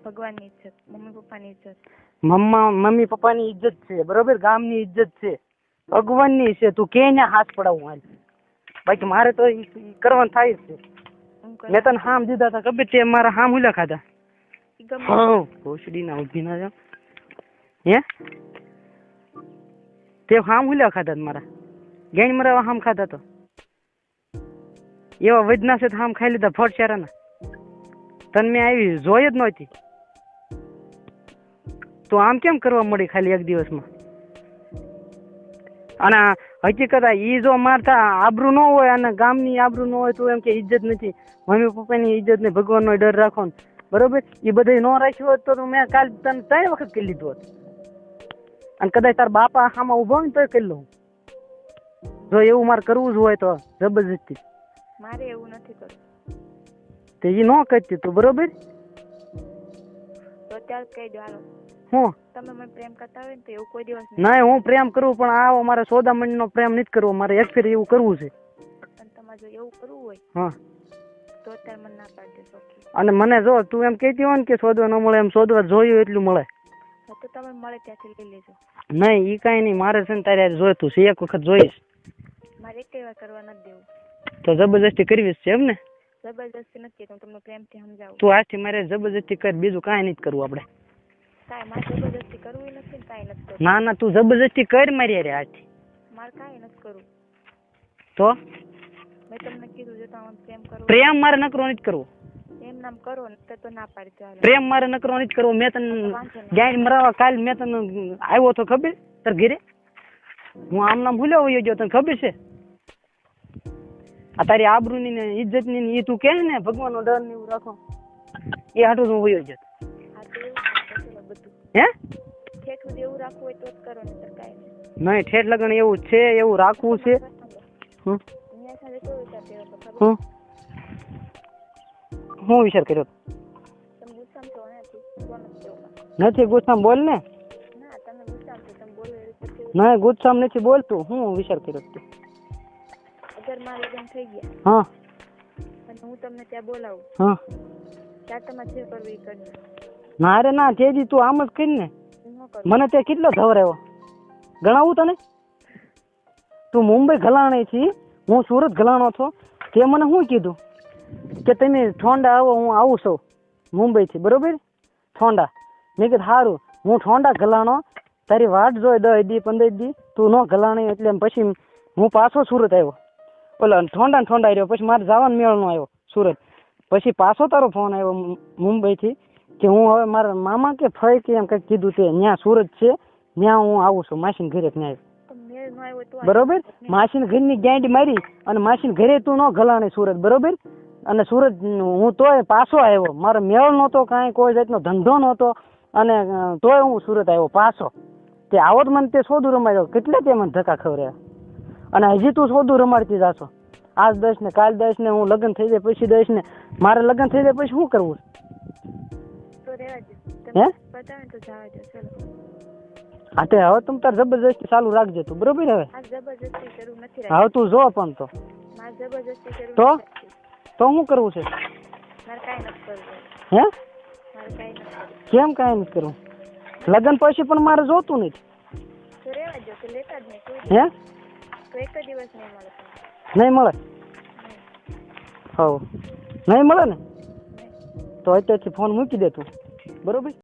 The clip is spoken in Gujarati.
ભગવાનની ઇજ્જત, મમ્મી પપ્પાની ઇજ્જત. મમ્મી પપ્પાની ઇજ્જત છે બરોબર, ગામની ઇજ્જત છે, ભગવાનની છે. તું કે ને હાથ પડાવું હાલ, બાકી મારે તો ઈ કરવાનું થાય જ છે. મેં તને હામ દીધા હતા ખબર છે, મારા હામ હુલા ખાધા. હા ભોસડી ના ઉભી ના જાવ હે, તે હામ હુલા ખાધા મારા ગેણ મરાવા હામ ખાધા તો એવા વજના છે હામ ખાઈ લીધા ફટચારાના. તને મેં આવી જોઈ જ નહોતી. તો આમ કેમ કરવા મળી ખાલી એક દિવસમાં? અને હકીકત ઈ જો મારતા આબરૂ ન હોય અને ગામની આબરૂ ન હોય તો એમ કે ઇજ્જત નથી, મમ્મી પપ્પાની ઇજ્જત ને ભગવાનનો ડર રાખો ને બરોબર. એ બધું ન રાખ્યું હોત તો મેં કાલ તને 3 વખત કરી લીધું હોત. અને કદાચ તાર બાપા સામે ઉભો ને તોય કરી લઉં, જો એવું મારે કરવું જ હોય તો જબરજસ્તી. મારે એવું નથી કરવું. તે એ ન કરતી તું બરોબર. તો અત્યારે કહી દો હાલો. હું તમે મને પ્રેમ કરતા હોય ને તો એવું કોઈ દિવસ નહીં. હું પ્રેમ કરું પણ આવો મારે સોદામણીનો પ્રેમ નથી કરવો, મારે એક ફેર એવું કરવું છે. અને તમારે જો એવું કરવું હોય હા તો અત્યારે મને ના પાડી દેશો. અને મને જો તું એમ કહેતી હોય ને કે શોધવા ન મળે, એમ શોધવા જોયું એટલું મળે. તો તમે મળે ત્યાંથી લઈ લેજો. નહીં ઈ કાંઈ નહીં, મારે છે ને તારે જોઈતું છે, એક વખત જોઈશ. મારે એક વાર કરવા નથી દેવું. તો જબરજસ્તી કરવી છે એમ ને? જબરજસ્તી નથી, હું તમને પ્રેમથી સમજાવું. તું આજથી મારે જબરજસ્તી કર, બીજું કાંઈ નથી કરવું આપણે. કાંઈ મારે જબરજસ્તી કરવું નથી ને કાંઈ નથી કરવું. ના તું જબરજસ્તી કર મારી યાર આજથી. મારે કાંઈ નથી કરવું. તો મેં તમને કીધું જો તમે પ્રેમ કરો. પ્રેમ મારે નકરો નથી કરવો. એમ નામ કરો ને તો ના પાડી દો. પ્રેમ મારે નકરો નથી કરવો. મેં તને ગાય મરાવા કાલ મેં તને આવ્યો તો ખબર તાર ઘરે? હું આમ નામ ભૂલ્યો હોયો ગયો, તને ખબર છે? આ તારી આબરૂની ને ઇજ્જતની ને એ તું કહે ને ભગવાનનો ડર ને એવું રાખો, એ હાટું હું હોયો ગયો. હે ઠેઠ સુધી એવું રાખવું હોય તો જ કરો ને તો કાંઈ નહીં. ઠેઠ લગન એવું છે, એવું રાખવું છે. હું વિચાર કર્યો નથી? ગુસ્સામાં બોલ ને. નહીં ગુસ્સામાં નથી બોલતું. હું વિચાર કર્યો અગર મારા લગ્ન થઈ ગયા હા અને હું તમને ત્યાં બોલાવું હા ત્યાં તમારે જે કરવું એ કરજો. ના રે ના, તેજી તું આમ જ કરી ને. મને તે કેટલો ધવરાયો ગણાવું તને? તું મુંબઈ ગલાણે છી, હું સુરત ગલાણો છો. તે મને શું કીધું કે તમે ઠોંડા આવો, હું આવું છું મુંબઈથી બરોબર ઠોંડા. મેં કીધું સારું, હું ઠોંડા ગલાણો, તારી વાટ જોઈ 10 દી 15 દી તું ન ગલાણી, એટલે પછી હું પાછો સુરત આવ્યો. ઓલા ઠોંડા રહ્યો, પછી મારે જવાનો મેળ નો આવ્યો સુરત. પછી પાછો તારો ફોન આવ્યો મુંબઈથી કે હું હવે મારા મામા કે ફઈ કે એમ કંઈક કીધું તે ત્યાં સુરત છે, ત્યાં હું આવું છું માસીને ઘરે ત્યાં બરોબર. માસીને ઘરની ગાંડી મારી અને માસીને ઘરે તું ન ગલાણી સુરત બરોબર. અને સુરત હું તોય પાછો આવ્યો, મારો મેળ નહોતો, કાંઈ કોઈ જાતનો ધંધો નહોતો, અને તોય હું સુરત આવ્યો પાછો. તે આવો જ મને તે સોદું રમાડ્યો, કેટલે તે મને ધક્કા ખવડ્યા. અને હજી તું સોદું રમાડતી જાશો. આજ 10 ને કાલ 10 ને હું લગ્ન થઈ જાય પછી 10 ને મારે લગ્ન થઈ જાય પછી શું કરવું? હે હા તે હવે તું તાર જબરજસ્તી ચાલુ રાખજે તું બરોબર. હવે તું જો પણ તો શું કરવું છે? હે કેમ કાંઈ નથી કરવું? લગ્ન પછી પણ મારે જોતું નથી. હે નહીં મળે? હવ નહીં મળે ને તો અત્યારથી ફોન મૂકી દે તું બરોબર.